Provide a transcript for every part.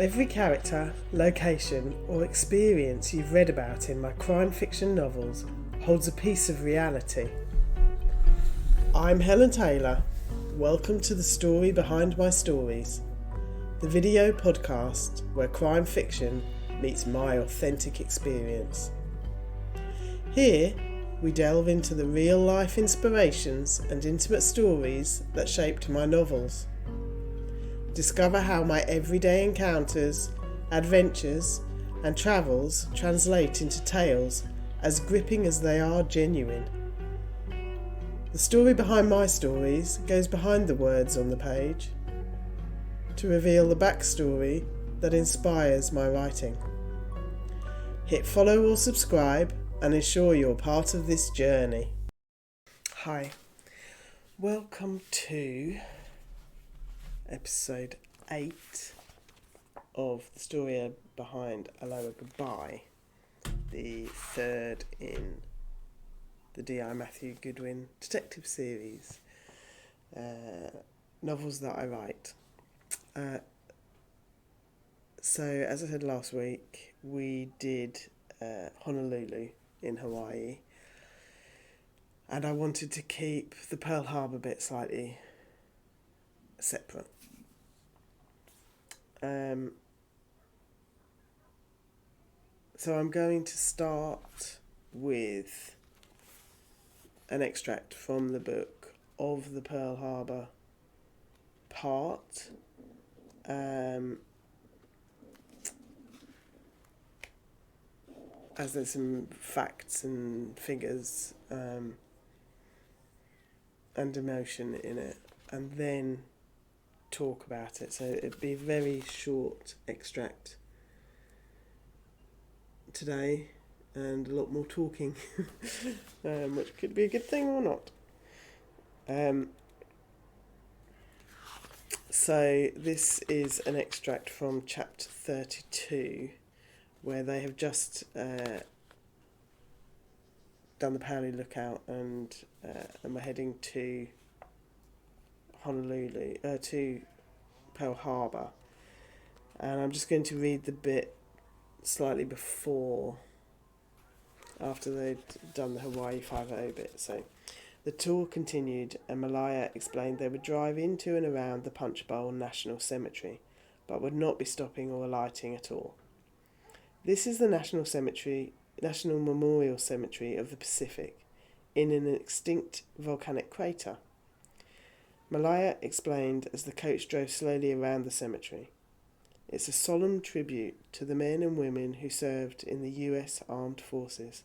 Every character, location, or experience you've read about in my crime fiction novels holds a piece of reality. I'm Helen Taylor. Welcome to the story behind my stories, the video podcast where crime fiction meets my authentic experience. Here, we delve into the real-life inspirations and intimate stories that shaped my novels. Discover how my everyday encounters, adventures, and travels translate into tales as gripping as they are genuine. The story behind my stories goes behind the words on the page to reveal the backstory that inspires my writing. Hit follow or subscribe and ensure you're part of this journey. Hi, welcome to episode 8 of the story behind Aloha, Goodbye, the third in the D.I. Matthew Goodwin detective series, novels that I write. So, as I said last week, we did Honolulu in Hawaii, and I wanted to keep the Pearl Harbor bit slightly separate. So I'm going to start with an extract from the book of the Pearl Harbor part. As there's some facts and figures and emotion in it, and then talk about it. So it'd be a very short extract today and a lot more talking, which could be a good thing or not. So this is an extract from chapter 32, where they have just done the Paoli lookout and we're heading to Honolulu, to Pearl Harbor, and I'm just going to read the bit slightly before, after they'd done the Hawaii 5-0 bit. So the tour continued, and Malaya explained they would drive into and around the Punch Bowl National Cemetery, but would not be stopping or alighting at all. This is the National Memorial Cemetery of the Pacific, in an extinct volcanic crater. Malaya explained as the coach drove slowly around the cemetery. It's a solemn tribute to the men and women who served in the US Armed Forces.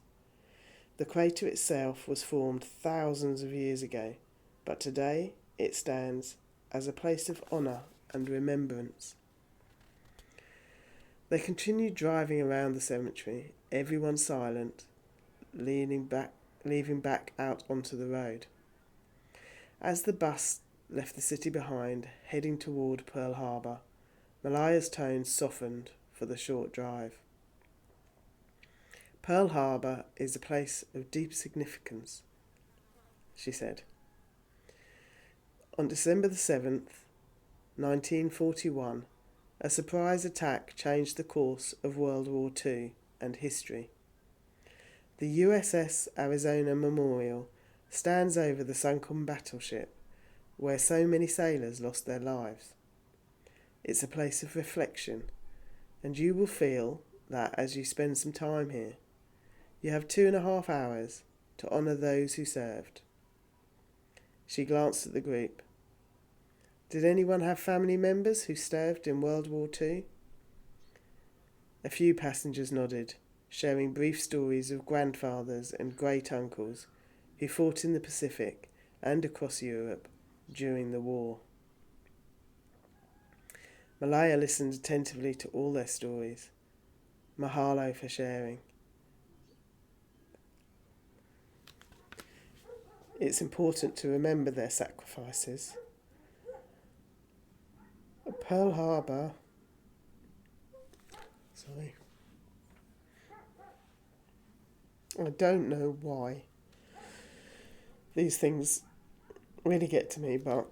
The crater itself was formed thousands of years ago, but today it stands as a place of honour and remembrance. They continued driving around the cemetery, everyone silent, leaving back out onto the road. As the bus left the city behind, heading toward Pearl Harbor, Malaya's tone softened for the short drive. Pearl Harbor is a place of deep significance, she said. On December the 7th, 1941, a surprise attack changed the course of World War II and history. The USS Arizona Memorial stands over the sunken battleship where so many sailors lost their lives. It's a place of reflection, and you will feel that as you spend some time here, you have 2.5 hours to honour those who served. She glanced at the group. Did anyone have family members who served in World War II? A few passengers nodded, sharing brief stories of grandfathers and great-uncles who fought in the Pacific and across Europe during the war. Malaya listened attentively to all their stories. Mahalo for sharing. It's important to remember their sacrifices. Pearl Harbor. I don't know why these things really get to me, but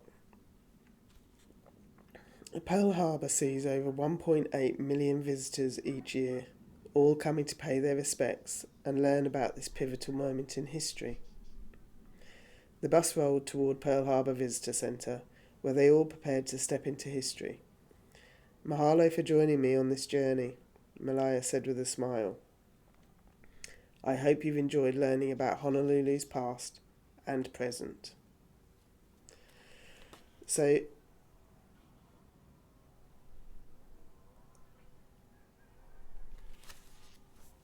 Pearl Harbor sees over 1.8 million visitors each year, all coming to pay their respects and learn about this pivotal moment in history. The bus rolled toward Pearl Harbor Visitor Centre, where they all prepared to step into history. "Mahalo for joining me on this journey," Malaya said with a smile. "I hope you've enjoyed learning about Honolulu's past and present." So,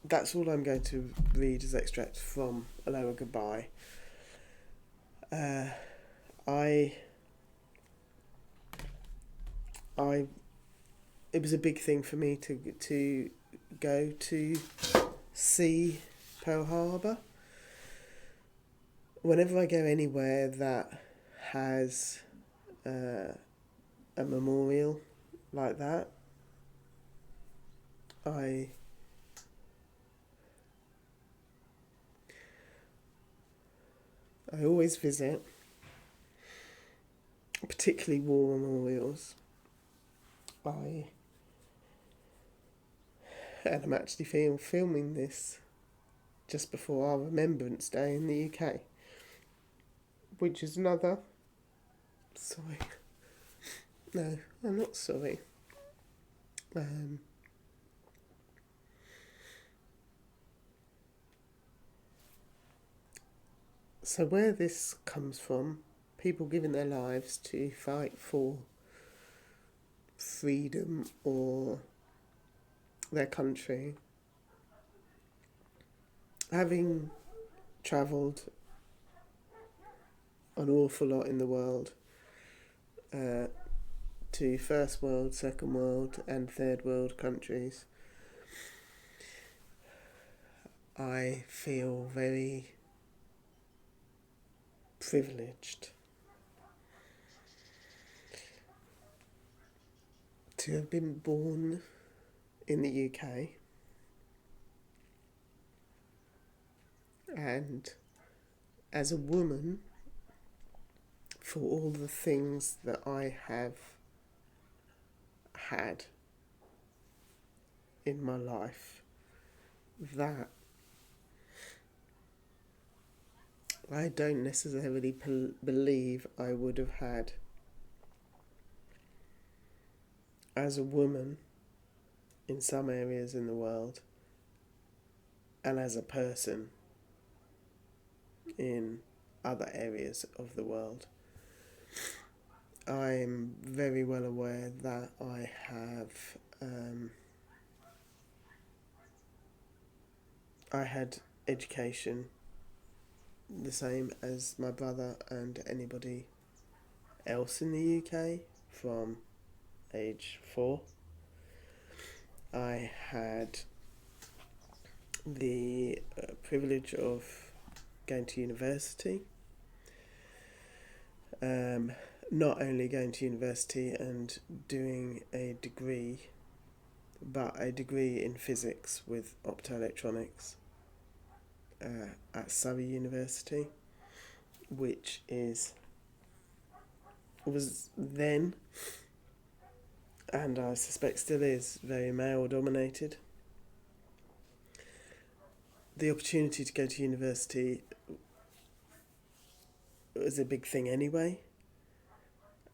that's all I'm going to read as extracts from Aloha Goodbye. It was a big thing for me to go to see Pearl Harbor. Whenever I go anywhere that has a memorial like that, I always visit, particularly war memorials. And I'm actually filming this just before our Remembrance Day in the UK, which is another... Sorry. No, I'm not sorry. So where this comes from, people giving their lives to fight for freedom or their country. Having travelled an awful lot in the world, to first world, second world and third world countries, I feel very privileged to have been born in the UK and as a woman, for all the things that I have had in my life that I don't necessarily believe I would have had as a woman in some areas in the world and as a person in other areas of the world. I'm very well aware that I have I had education the same as my brother and anybody else in the UK from age 4. I had the privilege of going to university. Not only going to university and doing a degree, but a degree in physics with optoelectronics at Surrey University, which was then, and I suspect still is, very male dominated. The opportunity to go to university was a big thing anyway,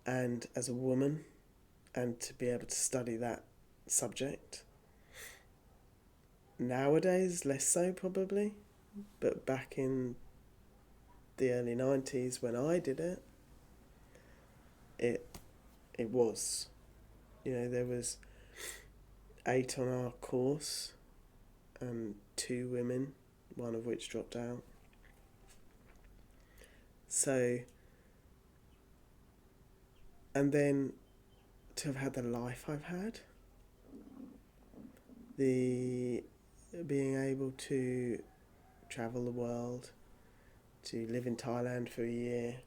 and as a woman, and to be able to study that subject. Nowadays, less so probably, but back in the early 90s when I did it, it was. There was 8 on our course and 2 women, one of which dropped out. So, and then to have had the life I've had, the being able to travel the world, to live in Thailand for a year.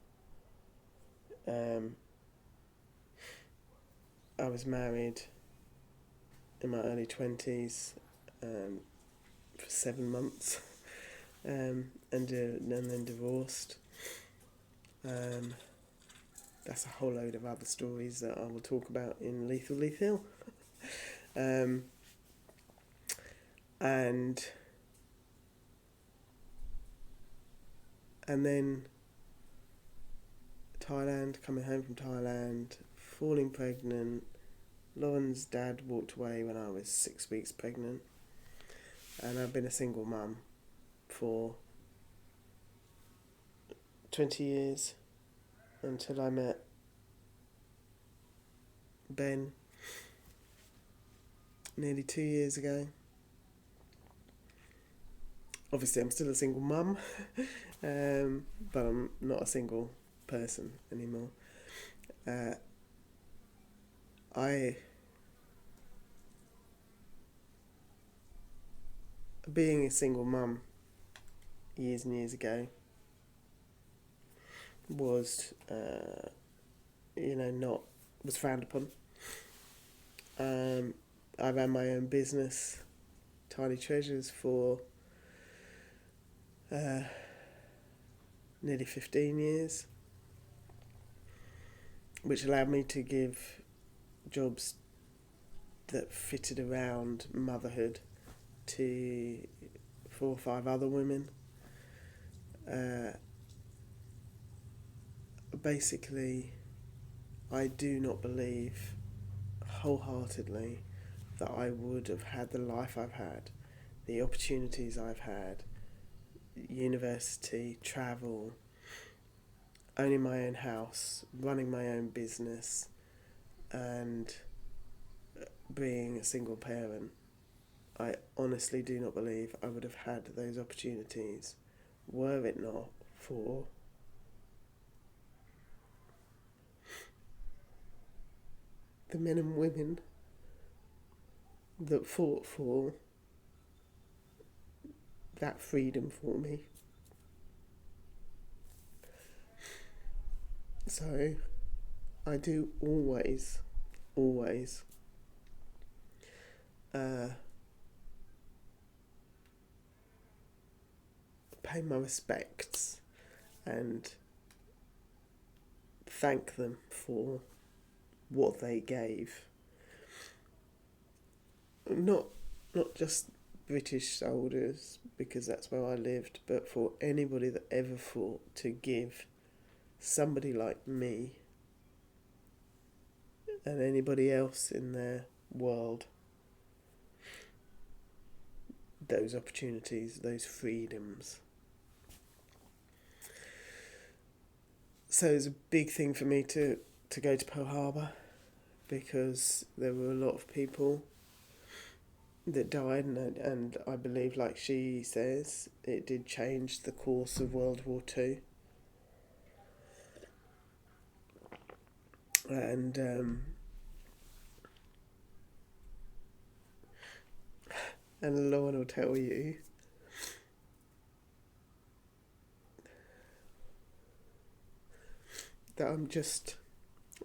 I was married in my early 20s for 7 months and then divorced. Then that's a whole load of other stories that I will talk about in Lethal Lethal. And then Thailand, coming home from Thailand, falling pregnant. Lauren's dad walked away when I was 6 weeks pregnant, and I've been a single mum for 20 years until I met Ben nearly 2 years ago. Obviously, I'm still a single mum, but I'm not a single person anymore. Being a single mum years and years ago was, was frowned upon. I ran my own business, Tiny Treasures, for nearly 15 years, which allowed me to give jobs that fitted around motherhood to 4 or 5 other women. Basically, I do not believe wholeheartedly that I would have had the life I've had, the opportunities I've had, university, travel, owning my own house, running my own business, and being a single parent. I honestly do not believe I would have had those opportunities were it not for the men and women that fought for that freedom for me. So I do always pay my respects and thank them for what they gave. Not just British soldiers, because that's where I lived, but for anybody that ever fought to give somebody like me and anybody else in their world those opportunities, those freedoms. So it's a big thing for me to go to Pearl Harbor, because there were a lot of people that died, and I believe, like she says, it did change the course of World War II. And Lauren will tell you that I'm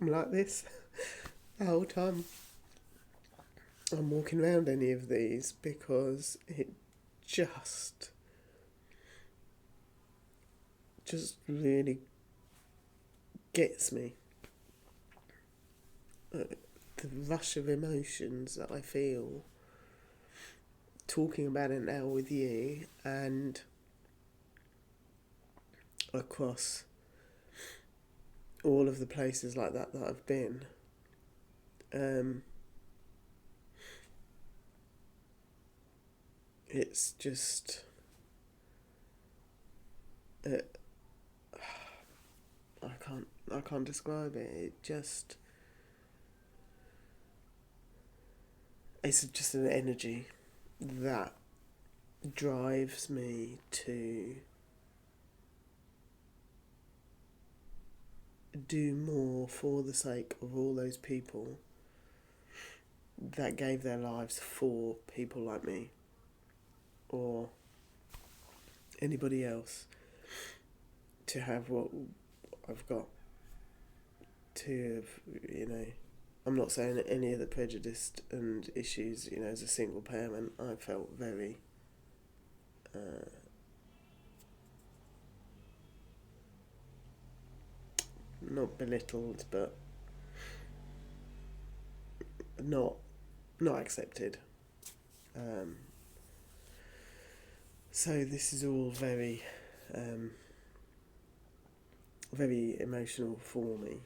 like this the whole time I'm walking around any of these, because it just really gets me. The rush of emotions that I feel talking about it now with you, and across all of the places like that I've been. It's just I can't describe it. It's just an energy that drives me to do more for the sake of all those people that gave their lives for people like me or anybody else to have what I've got. To have, I'm not saying that any of the prejudice and issues, as a single parent, I felt very not belittled, but not accepted. Um, so this is all very emotional for me,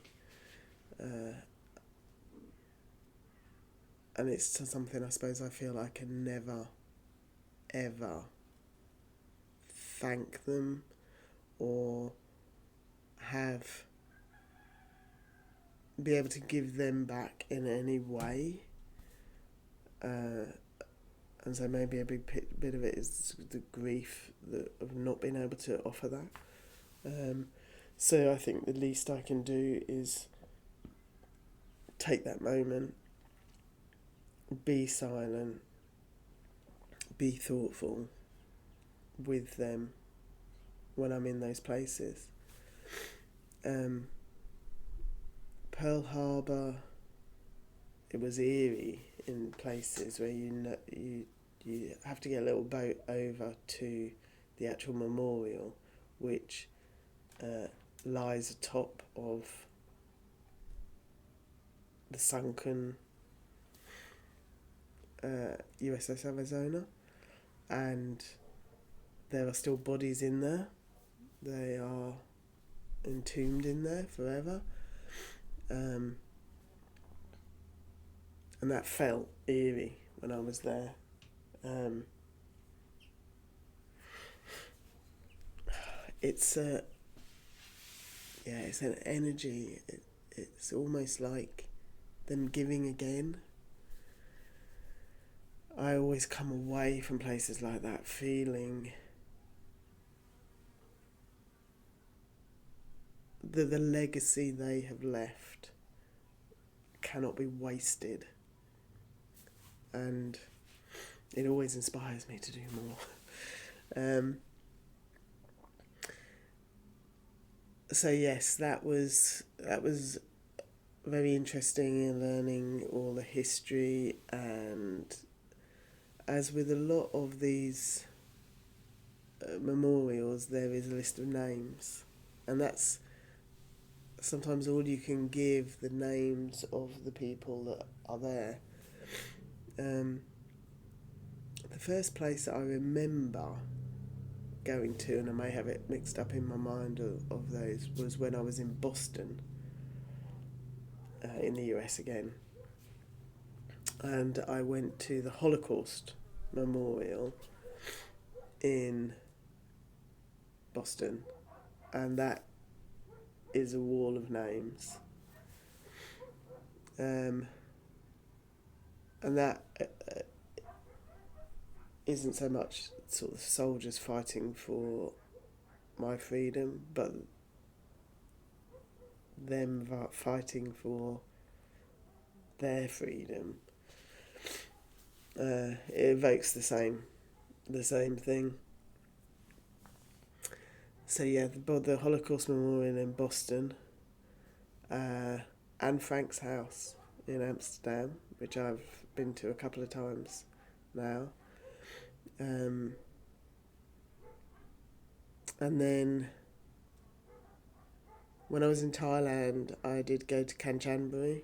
and it's something I suppose I feel I can never, ever thank them or be able to give them back in any way. And so maybe a big bit of it is the grief of not being able to offer that. So I think the least I can do is take that moment, be silent, be thoughtful with them when I'm in those places. Pearl Harbor, it was eerie in places where you have to get a little boat over to the actual memorial, which lies atop of the sunken USS Arizona, and there are still bodies in there. They are entombed in there forever. And that felt eerie when I was there. It's an energy. It's almost like them giving again. I always come away from places like that feeling that the legacy they have left cannot be wasted, and it always inspires me to do more. So yes, that was very interesting in learning all the history, and as with a lot of these memorials, there is a list of names, and that's sometimes all you can give, the names of the people that are there. The first place that I remember going to, and I may have it mixed up in my mind of those, was when I was in Boston, in the US again, and I went to the Holocaust Memorial in Boston, and that is a wall of names, and that isn't so much sort of soldiers fighting for my freedom, but them fighting for their freedom. It evokes the same thing. So yeah, the Holocaust Memorial in Boston, Anne Frank's house in Amsterdam, which I've been to a couple of times now. And then when I was in Thailand, I did go to Kanchanaburi,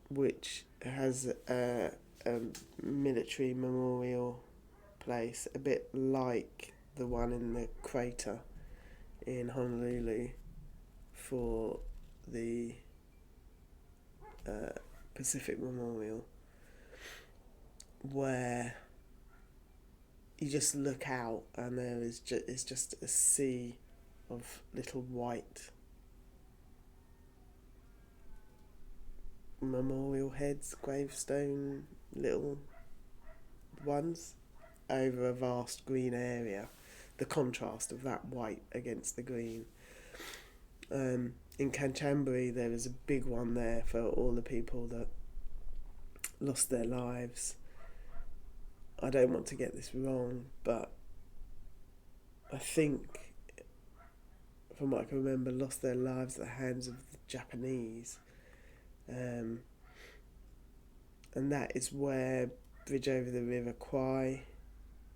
which has a military memorial place, a bit like the one in the crater in Honolulu for the Pacific Memorial, where you just look out and it's just a sea of little white memorial heads, gravestone, little ones, over a vast green area. The contrast of that white against the green. In Kanchanaburi, there is a big one there for all the people that lost their lives. I don't want to get this wrong, but I think, from what I can remember, lost their lives at the hands of the Japanese. And that is where Bridge Over the River Kwai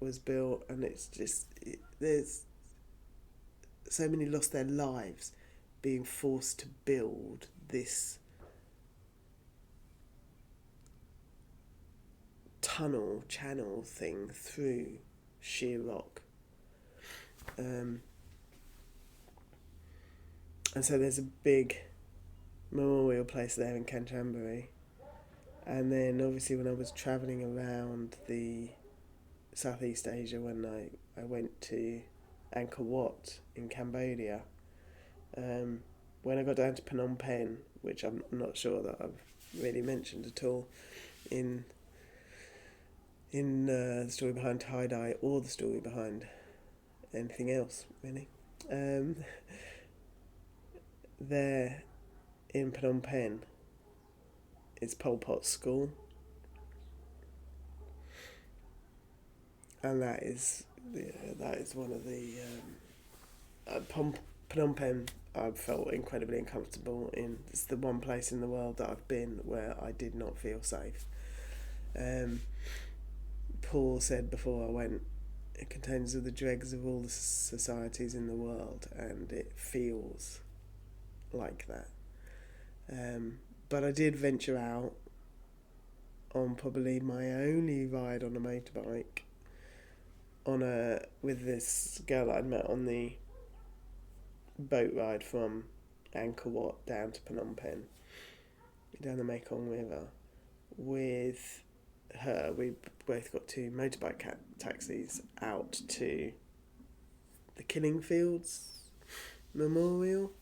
was built, and it's just, there's so many lost their lives being forced to build this channel thing through sheer rock. And so there's a big memorial place there in Canterbury. And then obviously when I was travelling around the Southeast Asia, when I went to Angkor Wat in Cambodia, when I got down to Phnom Penh, which I'm not sure that I've really mentioned at all in the story behind tie-dye or the story behind anything else, really. There in Phnom Penh, it's Pol Pot's school, and that is one of the Phnom Penh. I felt incredibly uncomfortable in. It's the one place in the world that I've been where I did not feel safe. Paul said before I went, it contains all the dregs of all the societies in the world, and it feels like that. But I did venture out on probably my only ride on a motorbike with this girl that I'd met on the boat ride from Angkor Wat down to Phnom Penh, down the Mekong River. With her, we both got two motorbike taxis out to the Killing Fields Memorial,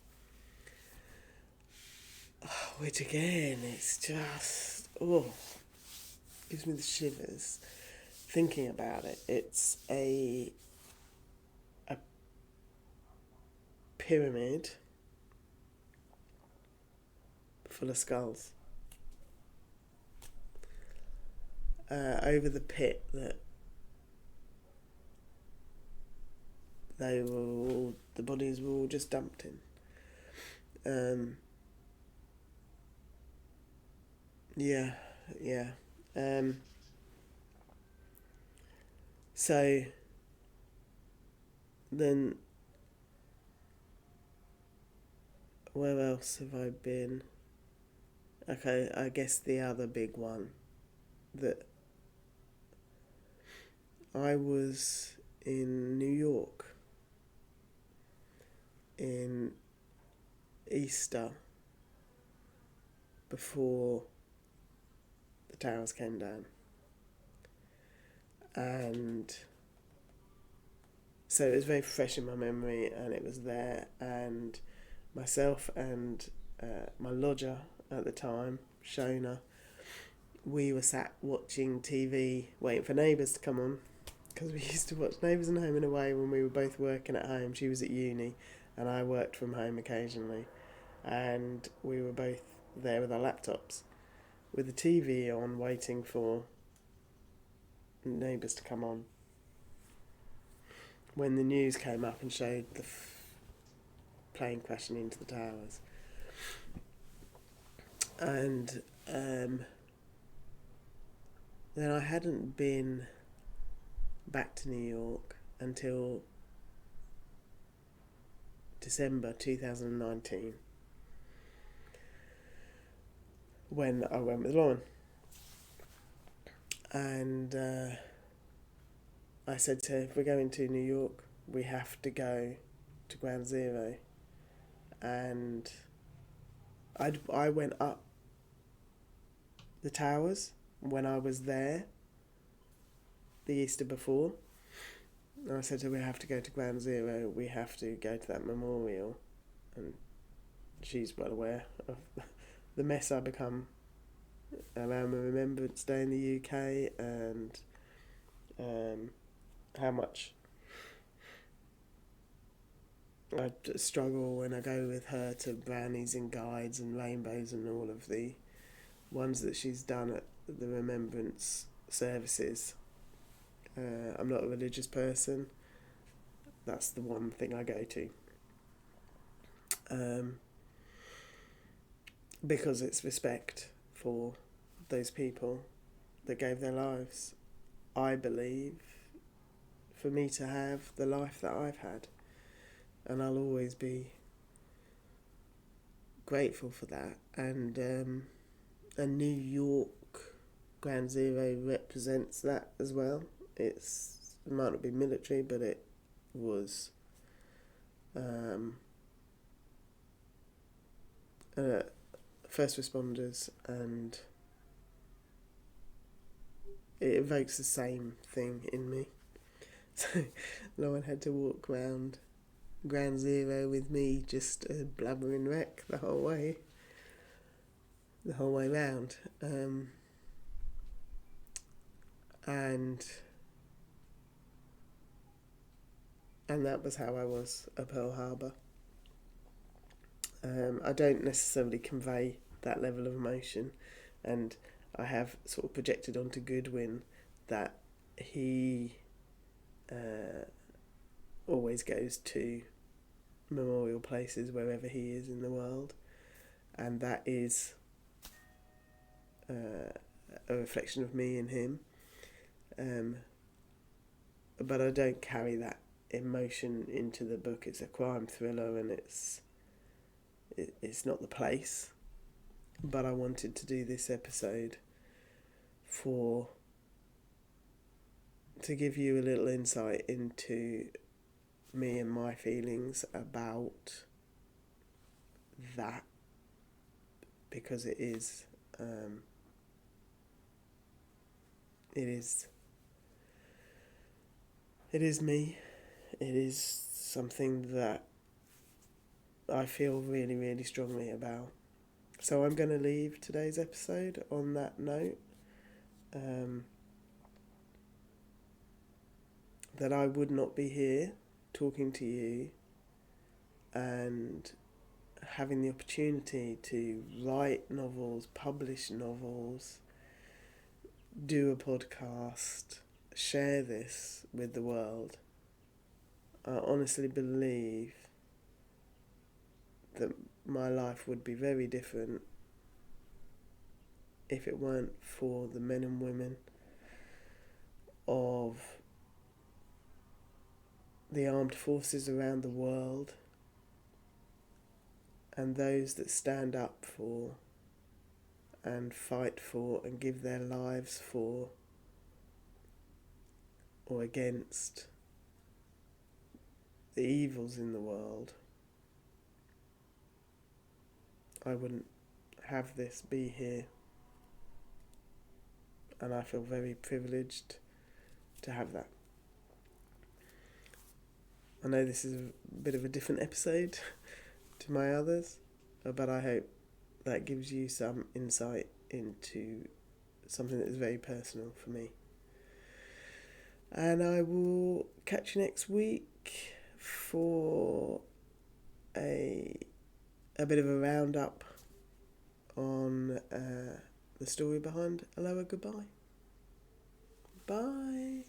which again, it's just, gives me the shivers thinking about it. It's a pyramid full of skulls over the pit that the bodies were all just dumped in. So then, where else have I been? Okay, I guess the other big one that I was in New York in Easter before the towers came down, and so it was very fresh in my memory, and it was there, and myself and my lodger at the time, Shona, we were sat watching TV waiting for Neighbours to come on, because we used to watch Neighbours and Home and Away when we were both working at home. She was at uni and I worked from home occasionally, and we were both there with our laptops with the TV on waiting for Neighbours to come on, when the news came up and showed the plane crashing into the towers. And then I hadn't been back to New York until December 2019, when I went with Lauren. And I said to her, if we're going to New York, we have to go to Ground Zero. And I went up the towers when I was there the Easter before. And I said to her, we have to go to Ground Zero, we have to go to that memorial. And she's well aware of the mess I become around Remembrance Day in the UK, and how much I struggle when I go with her to brownies and guides and rainbows and all of the ones that she's done at the remembrance services. I'm not a religious person. That's the one thing I go to. Because it's respect for those people that gave their lives, I believe, for me to have the life that I've had. And I'll always be grateful for that. And New York Ground Zero represents that as well. It might not be military, but it was first responders, and it evokes the same thing in me. So no one had to walk around Ground Zero with me just a blabbering wreck the whole way round. And that was how I was at Pearl Harbor. I don't necessarily convey that level of emotion, and I have sort of projected onto Goodwin that he always goes to memorial places wherever he is in the world, and that is a reflection of me and him. But I don't carry that emotion into the book. It's a crime thriller, and it's not the place. But I wanted to do this episode to give you a little insight into me and my feelings about that, because it is me. It is something that I feel really, really strongly about. So I'm going to leave today's episode on that note. That I would not be here talking to you and having the opportunity to write novels, publish novels, do a podcast, share this with the world. I honestly believe that my life would be very different if it weren't for the men and women of the armed forces around the world, and those that stand up for and fight for and give their lives for or against the evils in the world. I wouldn't have this be here, and I feel very privileged to have that. I know this is a bit of a different episode to my others, but I hope that gives you some insight into something that is very personal for me. And I will catch you next week for a bit of a roundup on the story behind Aloha, Goodbye. Bye.